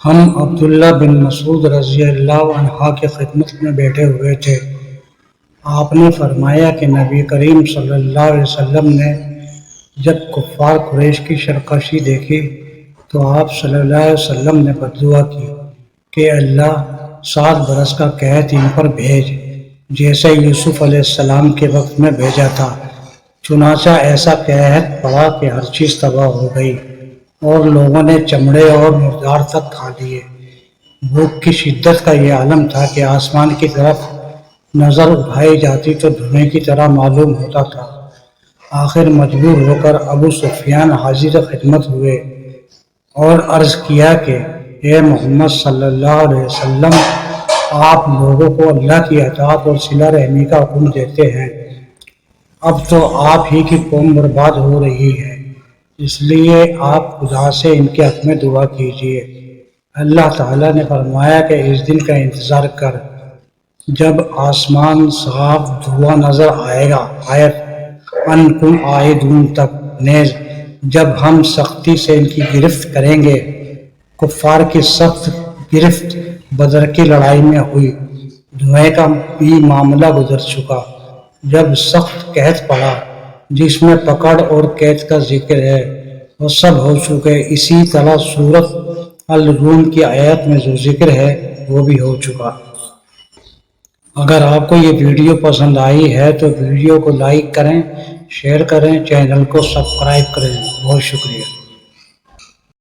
ہم عبداللہ بن مسعود رضی اللہ عنہ کی خدمت میں بیٹھے ہوئے تھے۔ آپ نے فرمایا کہ نبی کریم صلی اللہ علیہ وسلم نے جب کفار قریش کی سرکشی دیکھی تو آپ صلی اللہ علیہ وسلم نے بددعا کی کہ اللہ 7 برس کا قحط ان پر بھیج، جیسے یوسف علیہ السلام کے وقت میں بھیجا تھا۔ چنانچہ ایسا قحط پڑا کہ ہر چیز تباہ ہو گئی اور لوگوں نے چمڑے اور مردار تک کھا لیے۔ بھوک کی شدت کا یہ عالم تھا کہ آسمان کی طرف نظر اٹھائی جاتی تو دھوئیں کی طرح معلوم ہوتا تھا۔ آخر مجبور ہو کر ابو سفیان حاضر خدمت ہوئے اور عرض کیا کہ اے محمد صلی اللہ علیہ وسلم، آپ لوگوں کو اللہ کی اطاعت اور صلہ رحمی کا حکم دیتے ہیں۔ اب تو آپ ہی کی قوم برباد ہو رہی ہے، اس لیے آپ خدا سے ان کے حق میں دعا کیجیے۔ اللہ تعالیٰ نے فرمایا کہ اس دن کا انتظار کر جب آسمان صاف دھواں نظر آئے گا، آیت انکم عائدون تک، نیز جب ہم سختی سے ان کی گرفت کریں گے۔ کفار کی سخت گرفت بدر کی لڑائی میں ہوئی۔ دھوئیں کا بھی معاملہ گزر چکا۔ جب سخت قحط پڑا جس میں پکڑ اور قید کا ذکر ہے، وہ سب ہو چکے۔ اسی طرح سورۃ الروم کی آیت میں جو ذکر ہے وہ بھی ہو چکا۔ اگر آپ کو یہ ویڈیو پسند آئی ہے تو ویڈیو کو لائک کریں، شیئر کریں، چینل کو سبسکرائب کریں۔ بہت شکریہ۔